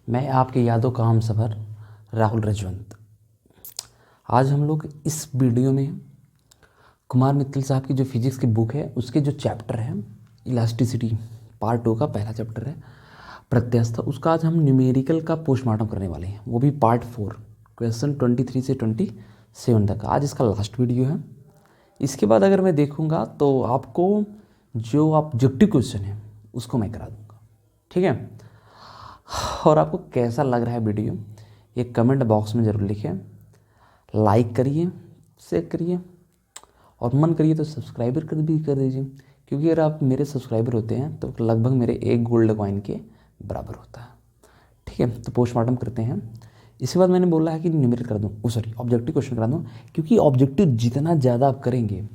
मैं आपके यादों का हमसफ़र राहुल रजवंत। आज हम लोग इस वीडियो में कुमार मित्तल साहब की जो फिजिक्स की बुक है उसके जो चैप्टर है इलास्टिसिटी पार्ट 2 का पहला चैप्टर है प्रत्यास्था, उसका आज हम न्यूमेरिकल का पोस्टमार्टम करने वाले हैं, वो भी पार्ट 4 क्वेश्चन 23 से 27 तक। आज इसका लास्ट वीडियो है। इसके बाद अगर मैं देखूंगा तो आपको जो ऑब्जेक्टिव क्वेश्चन है उसको मैं करा दूंगा, ठीक है। और आपको कैसा लग रहा है वीडियो ये कमेंट बॉक्स में ज़रूर लिखें। लाइक करिए, शेयर करिए और मन करिए तो सब्सक्राइबर भी कर दीजिए, क्योंकि अगर आप मेरे सब्सक्राइबर होते हैं तो लगभग मेरे 1 गोल्ड कॉइन के बराबर होता है, ठीक है। तो पोस्टमार्टम करते हैं। इसके बाद मैंने बोला है कि न्यूमेरिकल कर दूँ, ऑब्जेक्टिव क्वेश्चन करा दूँ, क्योंकि ऑब्जेक्टिव जितना ज़्यादा आप करेंगे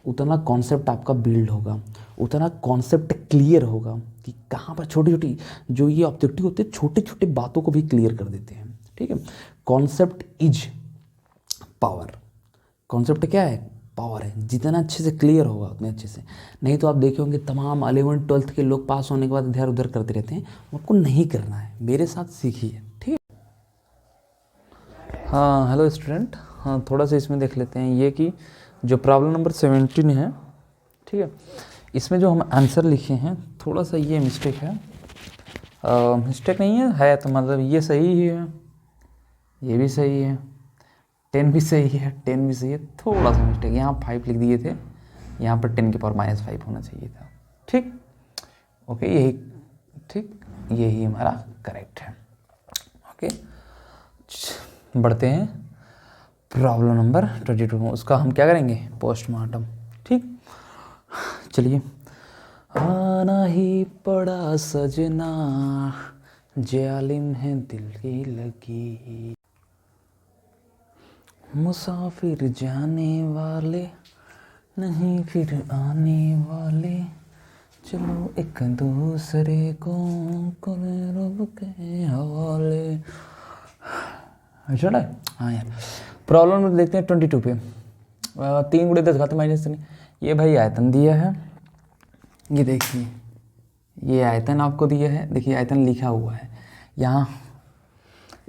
उतना कॉन्सेप्ट आपका बिल्ड होगा, उतना कॉन्सेप्ट क्लियर होगा कि कहाँ पर छोटी छोटी जो ये ऑब्जेक्टिव होते हैं छोटे छोटे बातों को भी क्लियर कर देते हैं, ठीक है। Concept is power. कॉन्सेप्ट क्या है? पावर है। जितना अच्छे से क्लियर होगा उतने अच्छे से। नहीं तो आप देखे होंगे तमाम 11th 12th के लोग पास होने के बाद इधर उधर करते रहते हैं। आपको नहीं करना है, मेरे साथ सीखिए, ठीक है। हाँ हेलो स्टूडेंट, हाँ थोड़ा सा इसमें देख लेते हैं ये कि जो प्रॉब्लम नंबर 17 है, ठीक है, इसमें जो हम आंसर लिखे हैं थोड़ा सा ये मिस्टेक है। मिस्टेक नहीं है तो मतलब ये सही ही है, ये भी सही है, 10 भी सही है, 10 भी सही है, थोड़ा सा मिस्टेक, यहाँ 5 लिख दिए थे, यहाँ पर 10 की पावर -5 होना चाहिए था, ठीक। ओके, यही ठीक, यही हमारा करेक्ट है। ओके, बढ़ते हैं प्रॉब्लम नंबर 22 में। उसका हम क्या करेंगे? पोस्टमार्टम, ठीक। चलिए। आना ही पड़ा सजना, जालिम है दिल की लगी, मुसाफिर जाने वाले नहीं फिर आने वाले, चलो एक दूसरे को रब के हवाले। चला है? हाँ यार, प्रॉब्लम में देखते हैं 22 पे। 3 × 10⁻³ ये भाई आयतन दिया है, ये देखिए ये आयतन आपको दिया है, देखिए आयतन लिखा हुआ है यहाँ।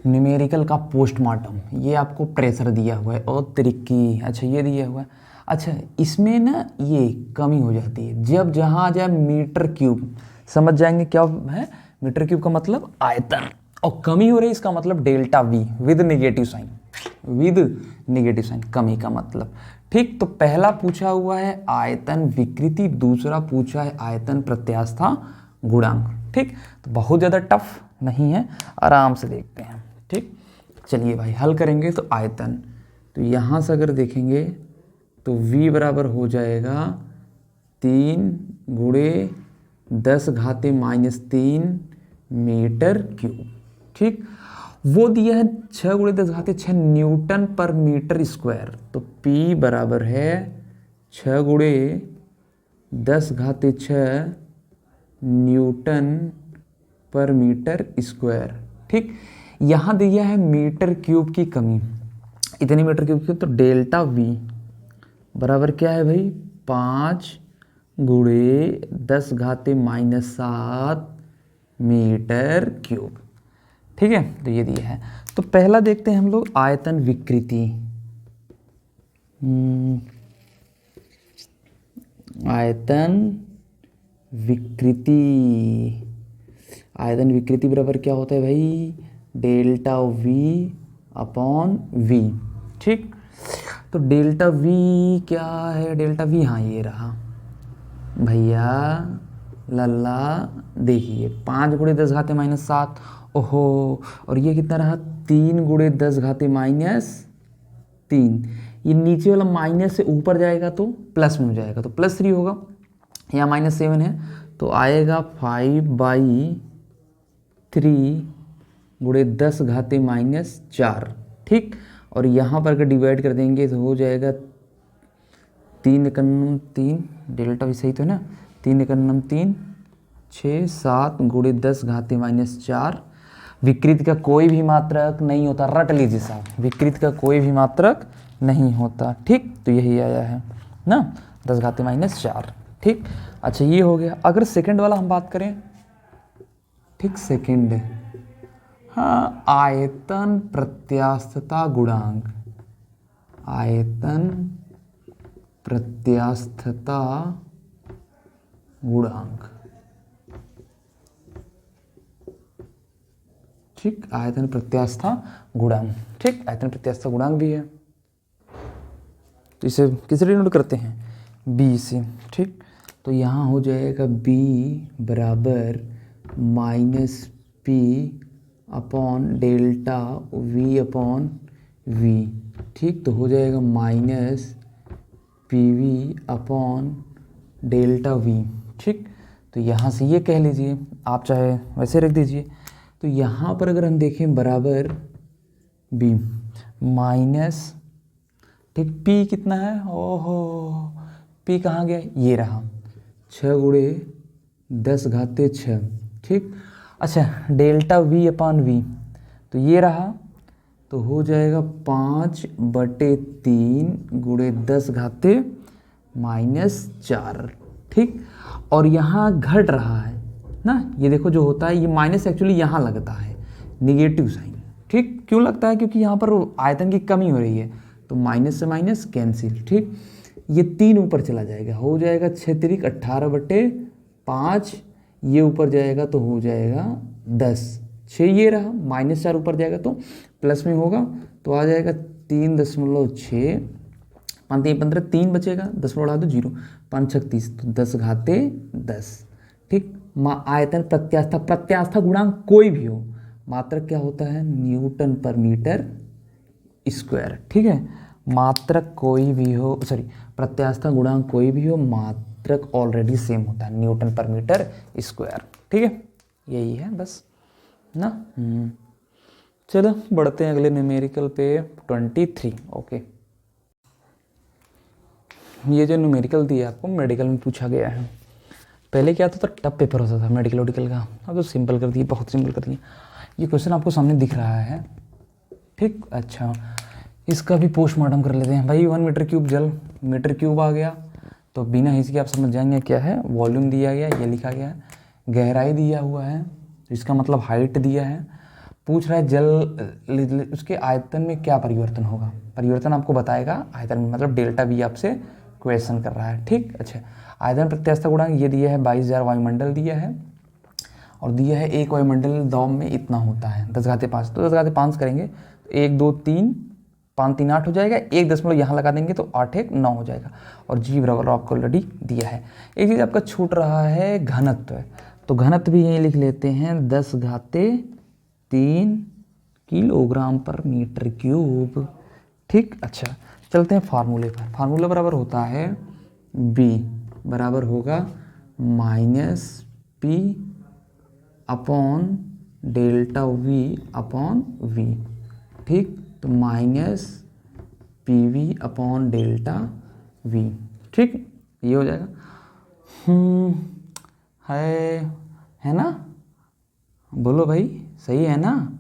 न्यूमेरिकल का पोस्टमार्टम, ये आपको प्रेशर दिया हुआ है और त्रिकी, अच्छा ये दिया हुआ है। अच्छा इसमें ना ये कमी हो जाती है जब जहाँ आ जाए मीटर क्यूब, समझ जाएंगे क्या है मीटर क्यूब का मतलब आयतन, और कमी हो रही है इसका मतलब delta V with negative sign, with negative sign कमी का मतलब, ठीक। तो पहला पूछा हुआ है आयतन विकृति, दूसरा पूछा है आयतन प्रत्यास्था गुणांक, ठीक। तो बहुत ज़्यादा टफ नहीं है, आराम से देखते हैं, ठीक। चलिए भाई हल करेंगे। तो आयतन, तो यहाँ से अगर देखेंगे तो v बराबर हो जाएगा 3 × 10⁻³ मीटर क्यूब, ठीक। वो दिया है 6 × 10⁻6 न्यूटन पर मीटर स्क्वायर, तो P बराबर है 6 × 10⁻6 न्यूटन पर मीटर स्क्वायर, ठीक। यहाँ दिया है मीटर क्यूब की कमी, इतनी मीटर क्यूब की, तो डेल्टा V बराबर क्या है भाई 5 × 10⁻⁷ मीटर क्यूब, ठीक है। तो ये दिया है। तो पहला देखते हैं हम लोग आयतन विकृति। आयतन विकृति, आयतन विकृति बराबर क्या होता है भाई डेल्टा V/V, ठीक। तो डेल्टा V क्या है? डेल्टा V, हाँ ये रहा भैया लल्ला, देखिए 5 × 10⁻⁷, ओहो, और ये कितना रहा 3 × 10⁻3, ये नीचे वाला माइनस से ऊपर जाएगा तो प्लस में हो जाएगा, तो +3 होगा, यहाँ -7 है तो आएगा 5/3 × 10⁻⁴, ठीक। और यहाँ पर अगर डिवाइड कर देंगे तो हो जाएगा 3 × 3, डेल्टा भी सही तो है ना, 3 × 3 6 7 × 10⁻⁴। विकृत का कोई भी मात्रक नहीं होता, रट लीजिए साहब, विकृत का कोई भी मात्रक नहीं होता, ठीक। तो यही आया है ना 10⁻⁴, ठीक। अच्छा ये हो गया। अगर सेकंड वाला हम बात करें, ठीक, सेकंड हाँ, आयतन प्रत्यास्थता गुणांक, आयतन प्रत्यास्थता गुणांक, ठीक, आयतन प्रत्यास्था गुणांक, ठीक, आयतन प्रत्यास्था गुणांक भी है। तो इसे किस लिए नोट करते हैं, बी से, ठीक। तो यहाँ हो जाएगा b बराबर minus P upon delta v upon v, ठीक। तो हो जाएगा minus P V upon delta v, ठीक। तो यहाँ से ये कह लीजिए, आप चाहे वैसे रख दीजिए। तो यहाँ पर अगर हम देखें बराबर b माइनस, ठीक, p कितना है, ओहो p कहाँ गया, ये रहा 6 गुणे 10 घाते 6, ठीक। अच्छा, डेल्टा v अपान v, तो ये रहा, तो हो जाएगा 5/3 गुणे 10 घाते -4, ठीक। और यहाँ घट रहा है ना, ये देखो जो होता है ये माइनस एक्चुअली यहाँ लगता है, निगेटिव साइन, ठीक। क्यों लगता है, क्योंकि यहाँ पर आयतन की कमी हो रही है, तो माइनस से माइनस कैंसिल, ठीक। ये 3 ऊपर चला जाएगा, हो जाएगा 6 तिरिक 18/5, ये ऊपर जाएगा तो हो जाएगा 10, 6 ये रहा, -4 ऊपर जाएगा तो प्लस में होगा, तो आ जाएगा 3.6, 5 3 15, 3 बचेगा, 10 में उड़ा दो 0, 5 6 30, तो 10 घाते 10, ठीक। आयतन प्रत्यास्था, प्रत्यास्था गुणांक कोई भी हो, मात्रक क्या होता है, न्यूटन पर मीटर स्क्वायर, ठीक है। मात्रक कोई भी हो, सॉरी, प्रत्यास्था गुणांक कोई भी हो, मात्रक ऑलरेडी सेम होता है, न्यूटन पर मीटर स्क्वायर, ठीक है। यही है बस ना। चलो बढ़ते हैं अगले न्यूमेरिकल पे, 23, ओके। ये जो न्यूमेरिकल दिया आपको मेडिकल में पूछा गया है, पहले क्या था, तो टफ पेपर होता था मेडिकल ओडिकल का, अब तो सिंपल कर दिया, बहुत सिंपल कर दिया। ये क्वेश्चन आपको सामने दिख रहा है, ठीक। अच्छा, इसका भी पोस्टमार्टम कर लेते हैं भाई। 1 मीटर क्यूब जल, मीटर क्यूब आ गया, तो बिना हिचके आप समझ जाएंगे क्या है, वॉल्यूम दिया गया, ये लिखा गया है, गहराई दिया हुआ है, तो इसका मतलब हाइट दिया है। पूछ रहा है जल, उसके आयतन में क्या परिवर्तन होगा, परिवर्तन आपको बताएगा आयतन में, मतलब डेल्टा वी आपसे क्वेश्चन कर रहा है, ठीक। अच्छा, आयतन प्रत्यास्था गुणांक ये दिया है 22,000 वायुमंडल दिया है, और दिया है एक वायुमंडल दौम में इतना होता है 10 घाते 5, तो 10 घाते 5 करेंगे तो 1 2 3 5 3 8 हो जाएगा, 1 दशमलव यहाँ लगा देंगे तो 8 1 9 हो जाएगा, और जी बराबर आपको ऑलरेडी दिया है। एक चीज़ आपका छूट रहा है घनत्व, तो घनत्व भी यहीं लिख लेते हैं 10 घाते 3 किलोग्राम पर मीटर क्यूब, ठीक। अच्छा, चलते हैं फार्मूले पर। फार्मूला बराबर होता है b बराबर होगा minus P upon delta v upon v, ठीक। तो minus P V upon delta v, ठीक, ये हो जाएगा। है ना, बोलो भाई, सही है ना,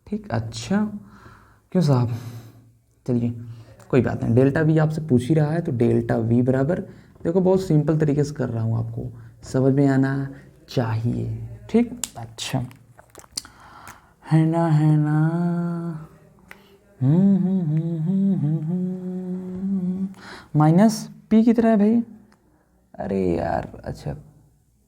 ठीक। अच्छा, क्यों साहब, चलिए कोई बात नहीं, डेल्टा वी आपसे पूछ ही रहा है, तो डेल्टा वी बराबर, देखो बहुत सिंपल तरीके से कर रहा हूँ, आपको समझ में आना चाहिए, ठीक। अच्छा, है ना, है ना, माइनस पी कितना है भाई, अरे यार, अच्छा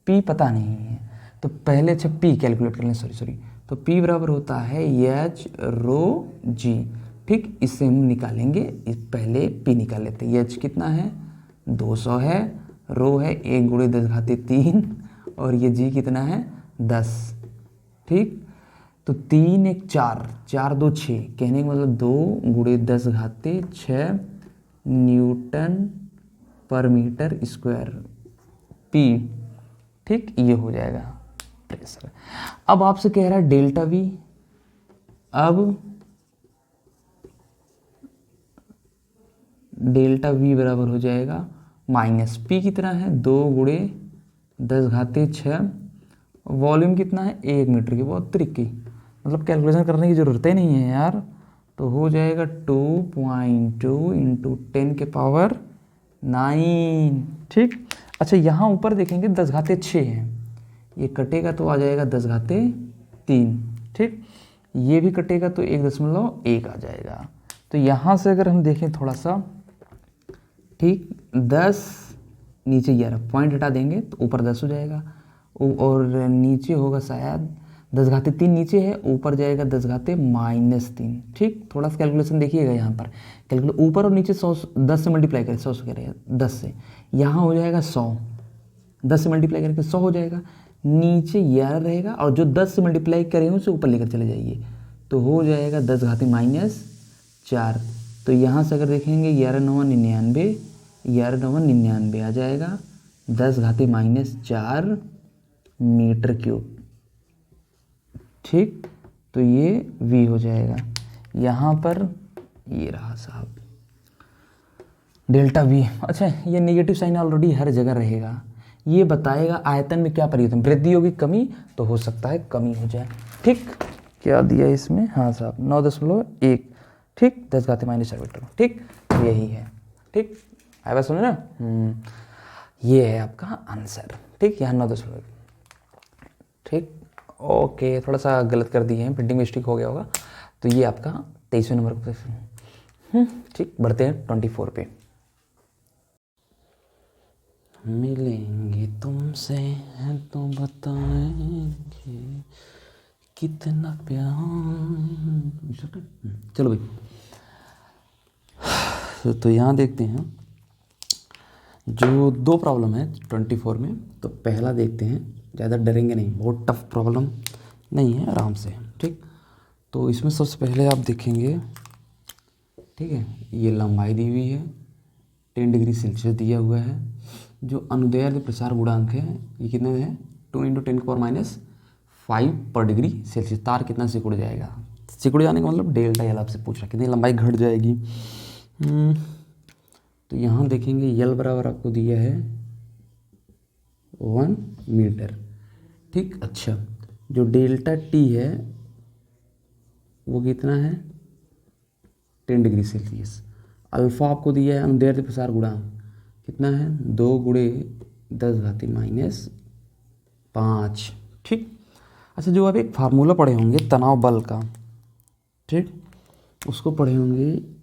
पी पता नहीं है, तो पहले अच्छा पी कैलकुलेट कर लें, सॉरी, तो पी बराबर होता है एच रो जी, ठीक। इससे हम निकालेंगे, पहले पी निकाल लेते हैं। एच कितना है, 200 है, रो है 1 गुणे 10 घाते 3, और ये जी कितना है 10, ठीक। तो 3 1 4, 4 2 6, कहने का मतलब 2 गुणे 10 घाते 6 न्यूटन पर मीटर स्क्वायर पी, ठीक, ये हो जाएगा प्रेशर। अब आपसे कह रहा है डेल्टा वी, अब डेल्टा वी बराबर हो जाएगा माइनस पी कितना है, 2 गुणे 10 घाते 6, वॉल्यूम कितना है 1 मीटर की, बहुत त्रिकी, मतलब कैलकुलेशन करने की ज़रूरत ही नहीं है यार, तो हो जाएगा 2.2 इंटू 10 के पावर 9, ठीक। अच्छा, यहाँ ऊपर देखेंगे 10 घाते 6 है, ये कटेगा तो आ जाएगा 10 घाते 3, ठीक। ये भी कटेगा तो 1.1 आ जाएगा। तो यहाँ से अगर हम देखें थोड़ा सा, ठीक, 10 नीचे 11 पॉइंट हटा देंगे तो ऊपर 10 हो जाएगा, और नीचे होगा शायद 10⁻³ नीचे है, ऊपर जाएगा 10⁻−3। ठीक, थोड़ा सा कैलकुलेशन देखिएगा यहाँ पर, कैलकुलेट ऊपर और नीचे 100 10 से मल्टीप्लाई करें, 100 से करें 10 से, यहाँ हो जाएगा 100, 10 से मल्टीप्लाई करके 100 हो जाएगा, नीचे 11 रहेगा, और जो 10 से मल्टीप्लाई करें उसे ऊपर लेकर चले जाइए तो हो जाएगा 10⁻⁻4। तो यहाँ से अगर देखेंगे 11×9 = 99, 11×9 = 99 आ जाएगा 10⁻⁻4 मीटर क्यूब। ठीक, तो ये V हो जाएगा। यहाँ पर ये रहा साहब डेल्टा V। अच्छा, ये नेगेटिव साइन ऑलरेडी हर जगह रहेगा, ये बताएगा आयतन में क्या परिवर्तन, वृद्धि होगी कमी, तो हो सकता है कमी हो जाए। ठीक, क्या दिया इसमें, हाँ साहब 9.1, ठीक, 10⁻⁻4 मीटर। ठीक, यही है। ठीक, आया बात समझ ना। ये है आपका आंसर। ठीक, यहाँ 9.1। ठीक, ओके, थोड़ा सा गलत कर दिए हैं, प्रिंटिंग मिस्टेक हो गया होगा। तो ये आपका 23वें नंबर पर क्वेश्चन। ठीक, बढ़ते हैं 24 पे। मिलेंगे तुमसे तो बताएंगे कितना प्यार। चलो भाई, तो यहाँ देखते हैं जो 2 प्रॉब्लम है 24 में। तो पहला देखते हैं, ज़्यादा डरेंगे नहीं, बहुत टफ प्रॉब्लम नहीं है, आराम से। ठीक, तो इसमें सबसे पहले आप देखेंगे, ठीक है, ये लंबाई दी हुई है, 10 डिग्री सेल्सियस दिया हुआ है। जो अनुदैर्ध्य प्रसार गुणांक है ये कितना है, 2 × 10⁻⁵ पर डिग्री सेल्सियस। तार कितना सिकुड़ जाएगा, सिकुड़ जाने का मतलब डेल्टा एल आपसे पूछ रहा है, कितनी लंबाई घट जाएगी। तो यहाँ देखेंगे यल बराबर आपको दिया है 1 मीटर। ठीक, अच्छा, जो डेल्टा टी है वो कितना है, 10 डिग्री सेल्सियस। अल्फ़ा आपको दिया है अनुदैर्ध्य प्रसार गुणांक, कितना है, 2 × 10⁻⁵। ठीक, अच्छा, जो आप एक फार्मूला पढ़े होंगे तनाव बल का, ठीक, उसको पढ़े होंगे,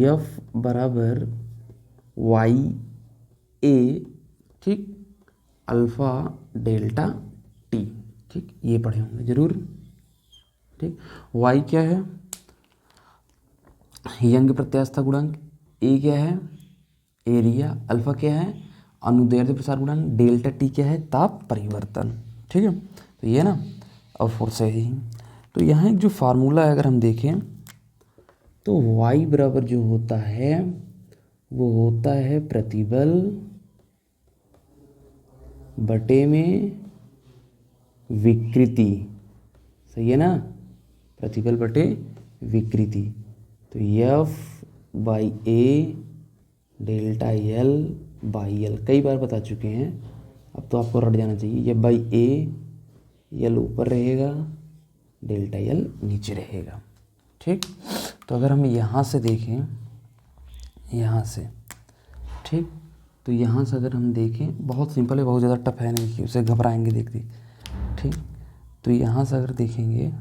F बराबर YA, ठीक, अल्फ़ा डेल्टा टी। ठीक, ये पढ़े होंगे जरूर। ठीक, Y क्या है, यंग प्रत्यास्थता गुणांक, A क्या है, एरिया, अल्फा क्या है, अनुदैर्ध्य प्रसार गुणांक, डेल्टा टी क्या है, ताप परिवर्तन। ठीक है, तो ये ना, और फोर्स से ही। तो यहाँ एक जो फार्मूला है अगर हम देखें तो y बराबर जो होता है वो होता है प्रतिबल बटे में विकृति। सही है ना, प्रतिबल बटे विकृति। तो F/A delta L by L कई बार बता चुके हैं, अब तो आपको रट जाना चाहिए। F/A, एल ऊपर रहेगा, डेल्टा एल नीचे रहेगा। ठीक, तो अगर हम यहाँ से देखें, यहाँ से, ठीक, तो यहाँ से अगर हम देखें, बहुत सिंपल है, बहुत ज़्यादा टफ है नहीं कि उसे घबराएंगे देखते। ठीक, तो यहाँ से अगर देखेंगे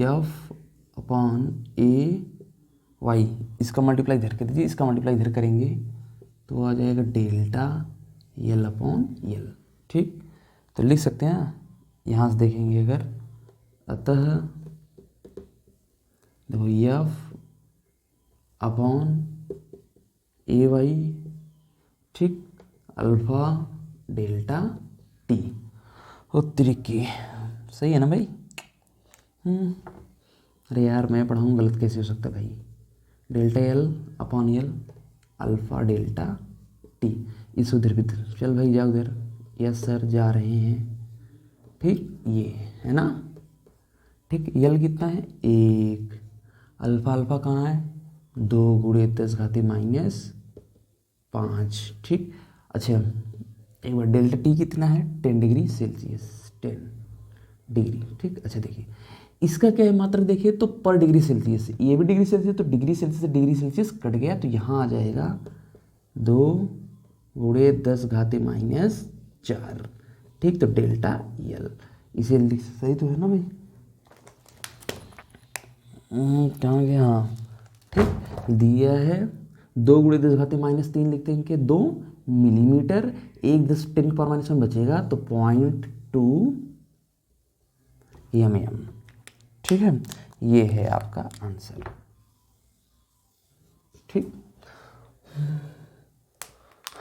F/A y, इसका मल्टीप्लाई इधर कर दीजिए, इसका मल्टीप्लाई इधर करेंगे तो आ जाएगा डेल्टा L/L। ठीक, तो लिख सकते हैं यहाँ से देखेंगे अगर, अतः देखो F/AY, ठीक, अल्फा डेल्टा टी। तरीके सही है ना भाई। अरे यार, मैं पढ़ाऊँ गलत कैसे हो सकता भाई। Delta L/L alpha delta T, इस उधर भी चल भाई, जा उधर। यस सर, जा रहे हैं। ठीक, ये है ना। ठीक, यल कितना है, 1, अल्फ़ा अल्फ़ा कहाँ है, 2 × 10⁻⁵। ठीक, अच्छा, एक बार डेल्टा टी कितना है, 10 डिग्री सेल्सियस, 10 डिग्री। ठीक, अच्छा देखिए इसका क्या है मात्रक, देखिए तो पर डिग्री सेल्सियस, ये भी डिग्री सेल्सियस, तो डिग्री सेल्सियस से डिग्री सेल्सियस कट गया, तो यहाँ आ जाएगा 2 × 10⁻⁴। ठीक, तो डेल्टा यल इसे लिख, सही तो है ना भाई? कहाँ गया? हाँ ठीक, दिया है 2 × 10⁻³ लिखते हैं कि 2 मिलीमीटर, 1 × 10⁻⁻1 बचेगा तो 0.2 mm। ठीक है, ये है आपका आंसर। ठीक,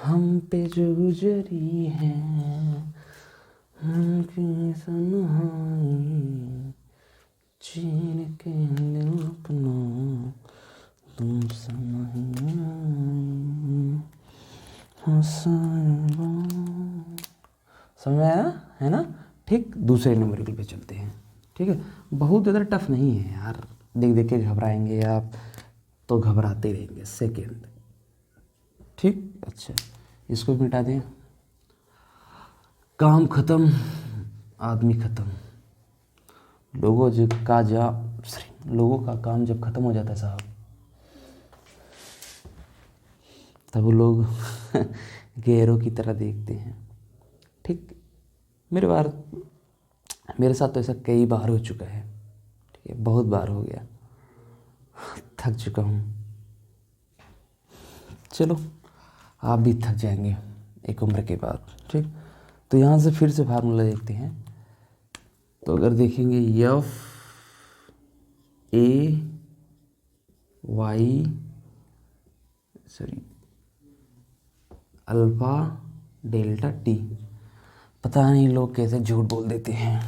हम पे जो गुजरी है हमकी सनहाई, चीर के दिल अपना तुम समझ में आया है ना? ठीक, दूसरे न्यूमेरिकल पे चलते हैं। ठीक है, बहुत ज़्यादा टफ नहीं है यार, देख देख के घबराएंगे आप तो घबराते रहेंगे। सेकेंड, ठीक, अच्छा इसको भी मिटा दें। काम खत्म, आदमी खत्म। लोगों का काम जब खत्म हो जाता है साहब, तब वो लोग गैरों की तरह देखते हैं। ठीक, मेरे साथ तो ऐसा कई बार हो चुका है। ठीक है, बहुत बार हो गया, थक चुका हूँ। चलो आप भी थक जाएंगे एक उम्र के बाद। ठीक, तो यहाँ से फिर से फार्मूला देखते हैं। तो अगर देखेंगे F A Y alpha delta T, पता नहीं लोग कैसे झूठ बोल देते हैं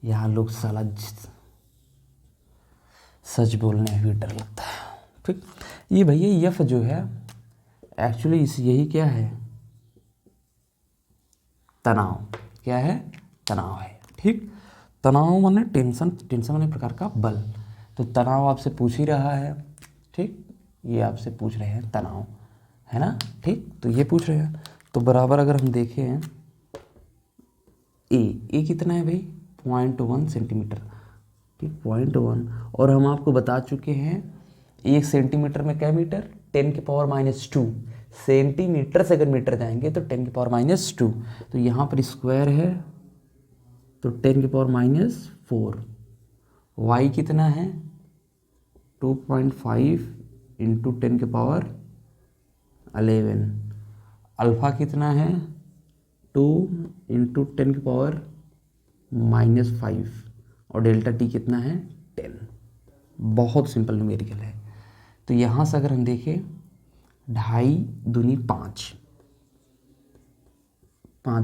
यहाँ, लोग साला सच बोलने में भी डर लगता है। ठीक, ये भैया एफ जो है एक्चुअली यही क्या है? तनाव। क्या है? तनाव है। ठीक, तनाव माने टेंशन, टेंशन माने प्रकार का बल। तो तनाव आपसे पूछ ही रहा है। ठीक, ये आपसे पूछ रहे हैं तनाव, है ना? ठीक, तो ये पूछ रहे हैं, तो बराबर अगर हम देखें ए कितना है भाई? 0.1 सेंटीमीटर। ठीक, 0.1, और हम आपको बता चुके हैं 1 सेंटीमीटर में क्या मीटर? 10⁻⁻2 सेंटीमीटर से अगर मीटर जाएंगे तो 10⁻⁻2। तो यहाँ पर स्क्वायर है तो 10⁻⁻4। वाई कितना है? 2.5 × 10⁻11। अल्फ़ा कितना है? 2 × 10⁻⁻5। और डेल्टा टी कितना है? 10। बहुत सिंपल न्यूमेरिकल है। तो यहाँ से अगर हम देखें 2.5 दूनी 5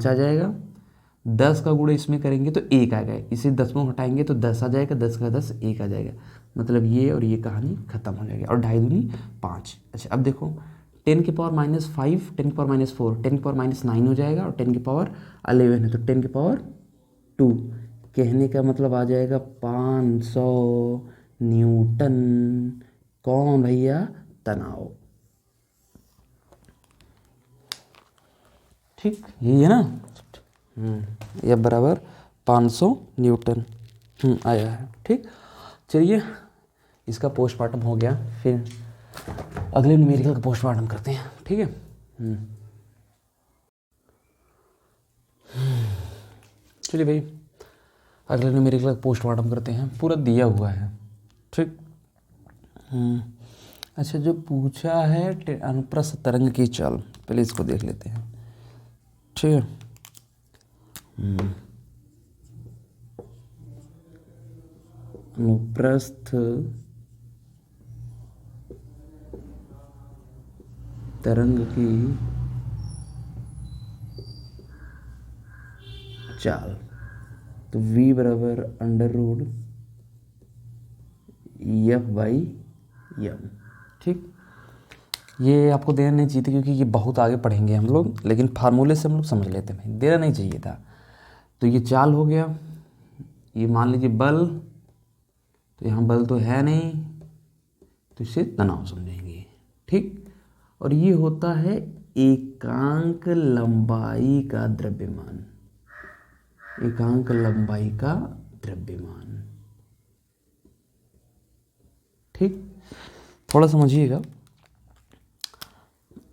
आ जाएगा। 10 का गुणा इसमें करेंगे तो 1 आ गया, इसे 10 में हटाएंगे तो 10 आ जाएगा, 10 का 10 1 आ जाएगा, मतलब ये और ये कहानी खत्म हो जाएगी। और 2.5 दूनी 5। अच्छा अब देखो 10⁻⁻5 10⁻⁻4 10⁻⁻9 हो जाएगा, और 10⁻11 है तो 10⁻2। कहने का मतलब आ जाएगा 500 न्यूटन। कौन भैया? तनाव। ठीक, यही है ना? यह बराबर 500 न्यूटन आया है। ठीक, चलिए इसका पोस्टमार्टम हो गया, फिर अगले न्यूमेरिकल का पोस्टमार्टम करते हैं। ठीक है, चलिए भाई अगले न्यूमेरिकल का पोस्टमार्टम करते हैं। पूरा दिया हुआ है। ठीक, अच्छा जो पूछा है अनुप्रस्थ तरंग की चाल, पहले इसको देख लेते हैं। ठीक है, अनुप्रस्थ तरंग की चाल, तो v बराबर √F/m। ठीक, ये आपको देना नहीं चाहिए क्योंकि ये बहुत आगे पढ़ेंगे हम लोग, लेकिन फार्मूले से हम लोग समझ लेते हैं, देना नहीं चाहिए था। तो ये चाल हो गया, ये मान लीजिए बल, तो यहाँ बल तो है नहीं तो इसे तनाव समझेंगे। ठीक, और ये होता है एकांक लंबाई का द्रव्यमान। एकांक लंबाई का द्रव्यमान। ठीक, थोड़ा समझिएगा,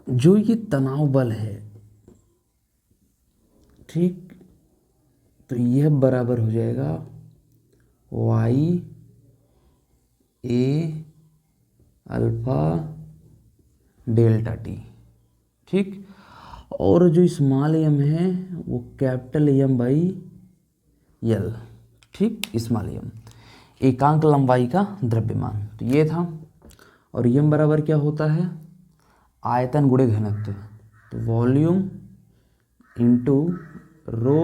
जो ये तनाव बल है, ठीक, तो यह बराबर हो जाएगा Y A alpha delta T. ठीक, और जो स्मॉल एम है वो कैपिटल एम बाई यल। ठीक, स्मॉल एम एकांक लंबाई का द्रव्यमान, तो ये था। और एम बराबर क्या होता है, आयतन गुणे घनत्व, तो वॉल्यूम इंटू रो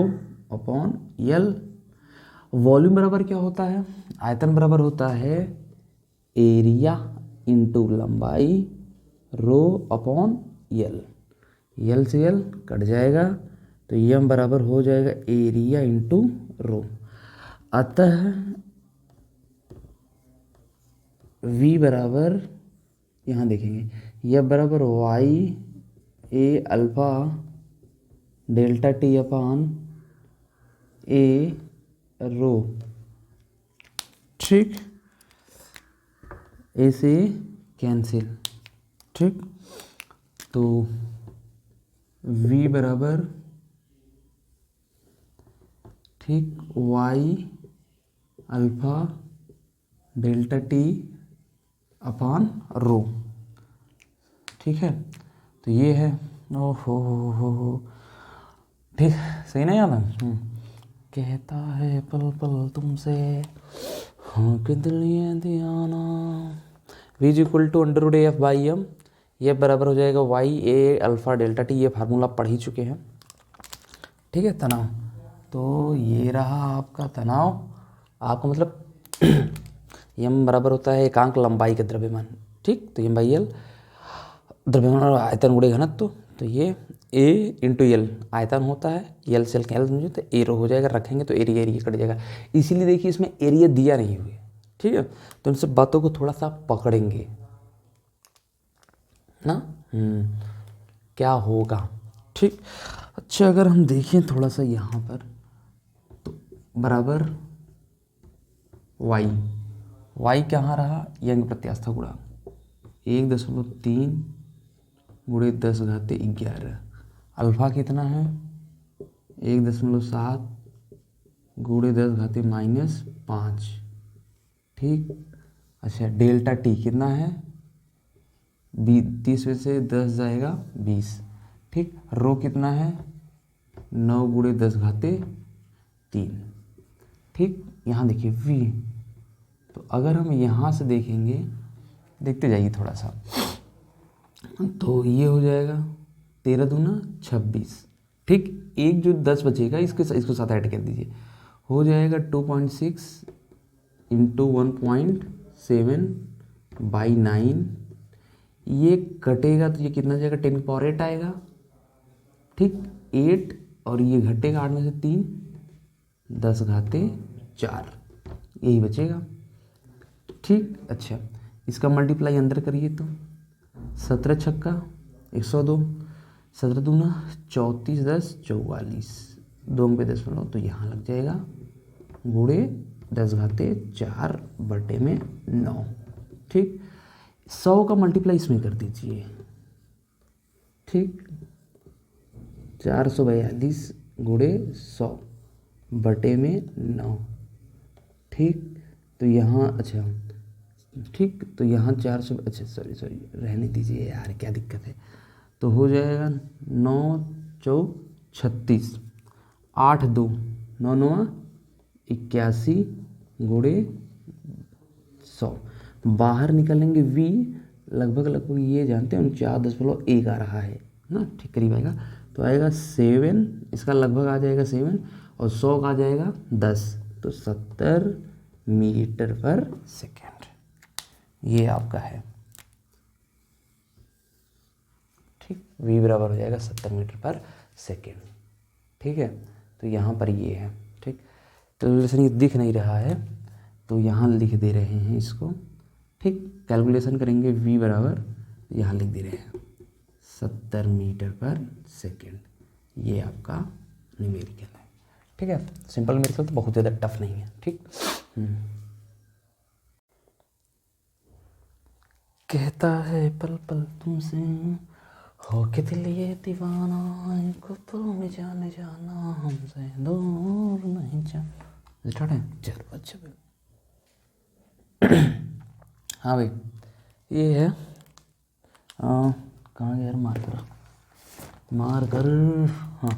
अपॉन यल। वॉल्यूम बराबर क्या होता है, आयतन बराबर होता है एरिया इंटू लंबाई रो अपॉन यल। यल से यल कट जाएगा, तो एम बराबर हो जाएगा एरिया इंटू रो। अतः v बराबर, यहाँ देखेंगे, यह बराबर Y A alpha delta T upon ए रो। ठीक, ए से कैंसिल। ठीक, तो v बराबर, ठीक, Y alpha delta T upon रो। ठीक है, तो ये है, ओहो हो, ठीक, सही ना याद है। कहता है पल पल तुमसे हाँ कि दिल ये दीवाना। v is equal to under root F by M, ये बराबर हो जाएगा Y A alpha delta T. ये फार्मूला पढ़ ही चुके हैं। ठीक है, तनाव, तो ये रहा आपका तनाव। आपका मतलब यम बराबर होता है एकांक लंबाई का द्रव्यमान। ठीक, तो एम बाई एल द्रव्यमान और आयतन गुणे घनत्व, तो ये ए इंटू एल आयतन होता है, एल से एल कैंसिल मुझे, तो ए रो हो जाएगा, रखेंगे तो एरिया एरिया कट जाएगा। इसीलिए देखिए इसमें एरिया दिया नहीं हुए। ठीक है, तो इन सब बातों को थोड़ा सा पकड़ेंगे ना, क्या होगा। ठीक, अच्छा, अगर हम देखें थोड़ा सा यहाँ पर, तो बराबर वाई, वाई कहाँ रहा, यंग प्रत्यास्थ गुणांक 1.3 गुणे 10⁻11। अल्फा कितना है 1.7 गुणे 10⁻−5। ठीक, अच्छा, डेल्टा टी कितना है 30 में से 10 जाएगा 20। ठीक, रो कितना है 9 गुणे 10⁻3। ठीक, यहाँ देखिए v, तो अगर हम यहाँ से देखेंगे, देखते जाइए थोड़ा सा, तो ये हो जाएगा 13 दूना 26। ठीक, एक जो 10 बचेगा इसको साथ ऐड कर दीजिए, हो जाएगा 2.6 इंटू 1.7 बाई 9। ये कटेगा तो ये कितना जाएगा 10⁻8 आएगा। ठीक, 8 और ये घटेगा 8 में से 3 10⁻4, यही बचेगा। ठीक, अच्छा, इसका मल्टीप्लाई अंदर करिए तो 17 छक्का 102, 17 दूना 34 10 44, 2 पे 10 मिलो, तो यहाँ लग जाएगा गुणे 10⁻4 बटे में 9। ठीक, 100 का मल्टीप्लाई इसमें कर दीजिए। ठीक, 442 गुणे 100 बटे में 9। ठीक, तो यहाँ, अच्छा, ठीक, तो यहाँ 400, अच्छा सॉरी रहने दीजिए यार, क्या दिक्कत है। तो हो जाएगा 9 चौक 36, 8 2 9 9 81 गुणे 100। बाहर निकलेंगे v, लगभग ये जानते हैं 49.1 आ रहा है ना, ठीक, करीब आएगा, तो आएगा 7, इसका लगभग आ जाएगा 7, और 100 का आ जाएगा 10, तो 70 मीटर पर सेकेंड। ये आपका है। ठीक, v बराबर हो जाएगा 70 मीटर पर सेकेंड। ठीक है, तो यहाँ पर ये है। ठीक, कैलकुलेशन ये दिख नहीं रहा है, तो यहाँ लिख दे रहे हैं इसको। ठीक, कैलकुलेशन करेंगे v बराबर, यहाँ लिख दे रहे हैं 70 मीटर पर सेकेंड। ये आपका न्यूमेरिकल है। ठीक है, सिंपल न्यूमेरिकल तो बहुत ज़्यादा टफ नहीं है। ठीक, कहता है पल पल तुमसे हो के दिल ये दीवाना इनको तो मैं जाने जाना हमसे दूर नहीं जा। स्टार्ट है चलो अच्छा भाई। हाँ भाई ये है कहाँ गया यार मार्कर। हाँ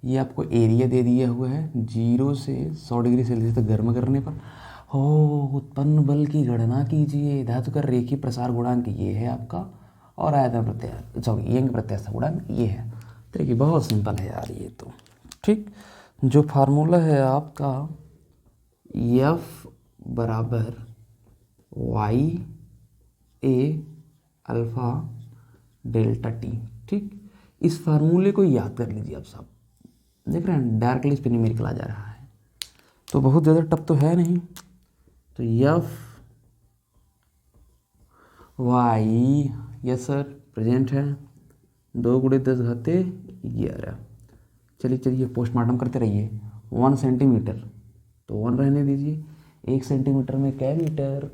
ये आपको एरिया दे दिया हुआ है 0 से 100 डिग्री सेल्सियस तक गर्म करने पर हो उत्पन्न बल की गणना कीजिए। धातु का रेखीय प्रसार गुणांक ये है आपका और आयतन प्रत्यास्थ सॉरी यंग प्रत्यास्थ गुणांक ये है। तो देखिए बहुत सिंपल है यार ये तो ठीक। जो फार्मूला है आपका F बराबर वाई ए अल्फ़ा डेल्टा टी। ठीक इस फार्मूले को याद कर लीजिए आप सब। देख रहे हैं डायरेक्टली इस पर न्यूमेरिकल आ जा रहा है तो बहुत ज़्यादा टफ तो है नहीं। तो F Y yes sir present है 2 गुणे 10 घाते 11। चलिए चलिए पोस्टमार्टम करते रहिए। 1 सेंटीमीटर तो 1 रहने दीजिए। 1 सेंटीमीटर में क्या मीटर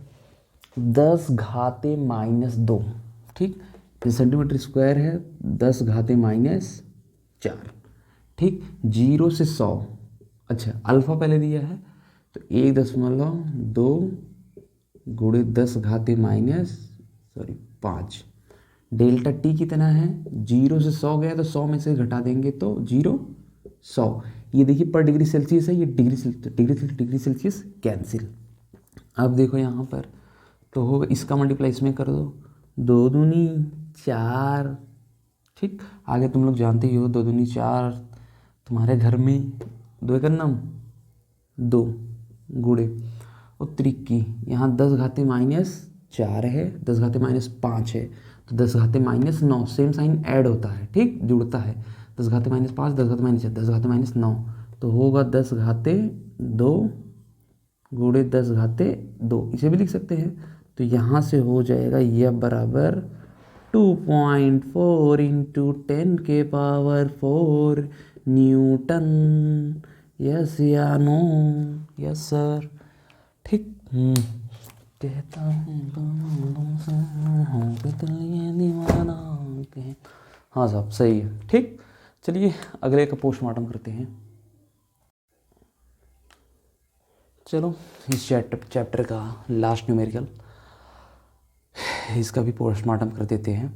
10 घाते -2। ठीक फिर सेंटीमीटर स्क्वायर है 10 घाते -4। ठीक 0 से 100। अच्छा अल्फ़ा पहले दिया है तो 1.2 गुणे 10 घाते -5। डेल्टा टी कितना है 0 से 100 गया तो 100 में से घटा देंगे तो 0 100। ये देखिए पर डिग्री सेल्सियस है ये डिग्री सेल्सियस कैंसिल। अब देखो यहाँ पर तो होगा इसका मल्टीप्लाई इसमें कर दो 2 दूनी 4। ठीक आगे तुम लोग जानते ही हो 2 दूनी 4 तुम्हारे घर में 2 एक नाम 2 गुड़े और त्रिक्की यहाँ 10 घाते -4 है 10 घाते -5 है तो 10 घाते -9 सेम साइन ऐड होता है ठीक जुड़ता है 10 घाते -5 10 घाते -6 10 घाते -9 तो होगा 10 घाते 2 गुणे 10 घाते 2 इसे भी लिख सकते हैं। तो यहाँ से हो जाएगा यह बराबर 2.4 इंटू 10 के पावर 4 न्यूटन। यस या नो यस सर ठीक। कहता हूँ दीवाना। हाँ साहब सही है ठीक। चलिए अगले का पोस्टमार्टम करते हैं। चलो इस चैप्टर का लास्ट न्यूमेरिकल इसका भी पोस्टमार्टम कर देते हैं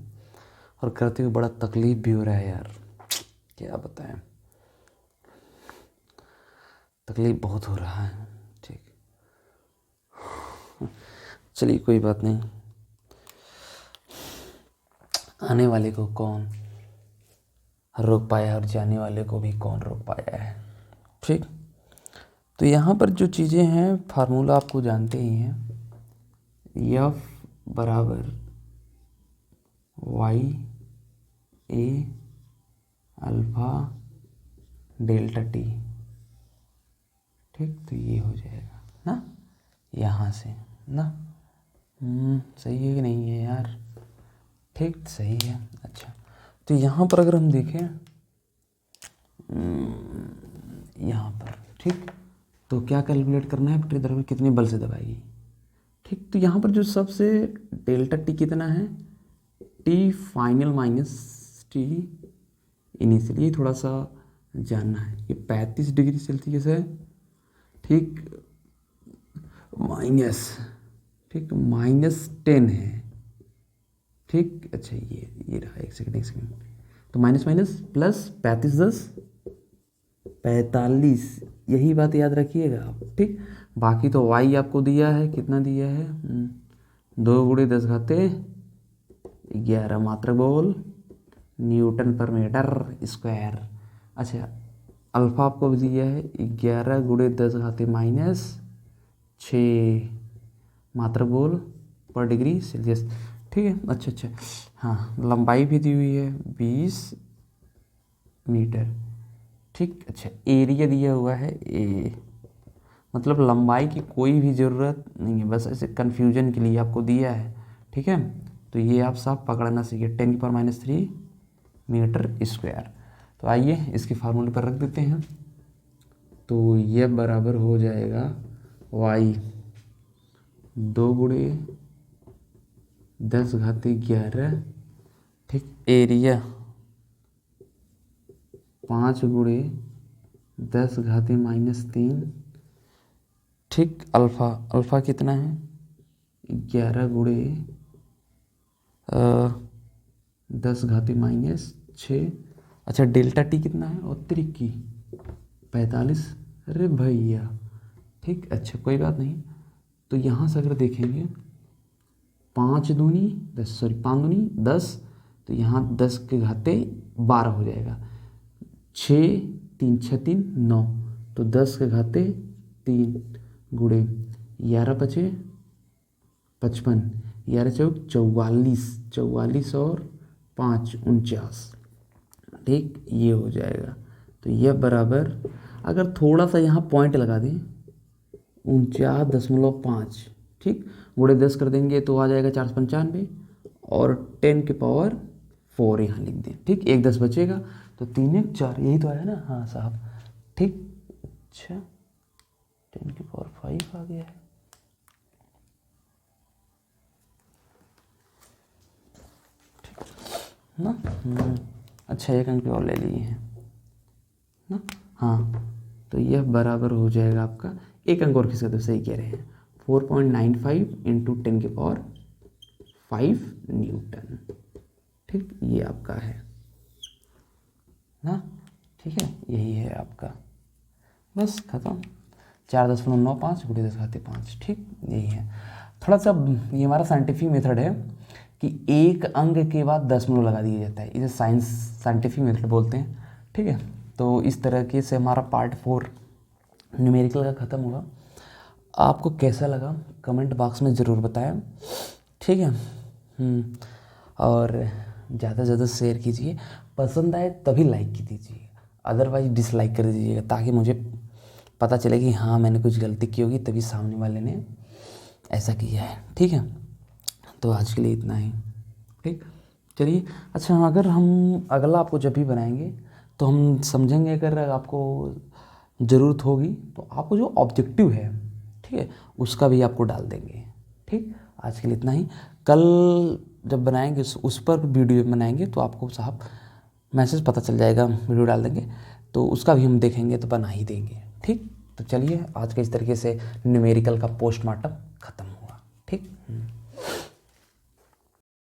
और करते हुए बड़ा तकलीफ भी हो रहा है यार क्या बताएं तकलीफ बहुत हो रहा है। ठीक चलिए कोई बात नहीं आने वाले को कौन रोक पाया और जाने वाले को भी कौन रोक पाया है। ठीक तो यहाँ पर जो चीज़ें हैं फार्मूला आपको जानते ही हैं। F बराबर वाई ए अल्फ़ा डेल्टा टी। ठीक तो ये हो जाएगा ना यहाँ से ना सही है कि नहीं है यार। ठीक सही है। अच्छा तो यहाँ पर अगर हम देखें यहाँ पर ठीक तो क्या कैलकुलेट करना है पटरी दर कितने बल से दबाएगी। ठीक तो यहाँ पर जो सबसे डेल्टा टी कितना है T final minus T initial ये थोड़ा सा जानना है। ये 35 डिग्री सेल्सियस है ठीक माइनस ठीक -10 है ठीक। अच्छा ये रहा एक सेकंड तो माइनस प्लस 35 10 45 यही बात याद रखिएगा आप ठीक। बाकी तो वाई आपको दिया है कितना दिया है 2 गुणे 10 घाते 11 मात्रक बोल न्यूटन पर मीटर स्क्वायर। अच्छा अल्फ़ा आपको भी दिया है 11 गुणे 10 घाते -6 मात्रक बोल पर डिग्री सेल्सियस। ठीक है अच्छा हाँ लंबाई भी दी हुई है 20 मीटर। ठीक अच्छा एरिया दिया हुआ है ए मतलब लंबाई की कोई भी ज़रूरत नहीं है बस ऐसे कन्फ्यूजन के लिए आपको दिया है। ठीक है तो ये आप सब पकड़ना सीखिए 10⁻³ मीटर स्क्वायर। तो आइए इसके फार्मूले पर रख देते हैं। तो ये बराबर हो जाएगा वाई 2 गुणे 10 घाते 11 ठीक, एरिया 5 गुणे 10 घाते -3, ठीक। अल्फ़ा, अल्फ़ा कितना है 11 गुणे 10 घाते -6। अच्छा, डेल्टा टी कितना है और त्रिकी 45। अरे भैया, ठीक, अच्छा कोई बात नहीं। तो यहाँ से अगर देखेंगे 5 दूनी 10, सॉरी 5 दूनी 10, तो यहाँ 10 के घाते 12 हो जाएगा। 6 3 6 3 9, तो 10 के घाते 3 गुणे 11 बचे 55, 11 चौक 44, 44 और 5 49, ठीक, ये हो जाएगा। तो यह बराबर, अगर थोड़ा सा यहाँ पॉइंट लगा दें 49.5, ठीक, गुणे 10 कर देंगे तो आ जाएगा 495 और 10 के पावर 4 यहाँ लिख दें, ठीक। 1 10 बचेगा तो 3 1 4, यही तो आया ना, हाँ साहब, ठीक। अच्छा, 10 के पावर 5 आ गया है, ठीक ना। अच्छा, 1 अंक और ले लिए हैं ना, हाँ। तो यह बराबर हो जाएगा आपका, 1 अंक और खिसका, तो सही कह रहे हैं, 4.95 इंटू 10 के पावर 5 न्यूटन, ठीक, ये आपका है ना, ठीक है, यही है आपका, बस खत्म। 4.95 गुणे 10 घाते 5, ठीक, यही है। थोड़ा सा ये हमारा साइंटिफिक मेथड है कि 1 अंक के बाद दशमलव लगा दिया जाता है, इसे साइंटिफिक मेथड बोलते हैं, ठीक है। तो इस तरीके से हमारा पार्ट 4 न्यूमेरिकल का ख़त्म हुआ। आपको कैसा लगा कमेंट बॉक्स में ज़रूर बताएं, ठीक है। और ज़्यादा से ज़्यादा शेयर कीजिए, पसंद आए तभी लाइक की दीजिए, अदरवाइज डिसलाइक कर दीजिएगा, ताकि मुझे पता चले कि हाँ मैंने कुछ गलती की होगी तभी सामने वाले ने ऐसा किया है, ठीक है। तो आज के लिए इतना ही, ठीक, चलिए। अच्छा, अगर हम अगला आपको जब भी बनाएंगे तो हम समझेंगे, अगर आपको ज़रूरत होगी तो आपको जो ऑब्जेक्टिव है, ठीक है, उसका भी आपको डाल देंगे, ठीक। आज के लिए इतना ही, कल जब बनाएंगे उस पर वीडियो बनाएंगे तो आपको साहब मैसेज पता चल जाएगा, वीडियो डाल देंगे तो उसका भी हम देखेंगे तो बना ही देंगे, ठीक। तो चलिए, आज के इस तरीके से न्यूमेरिकल का पोस्टमार्टम ख़त्म।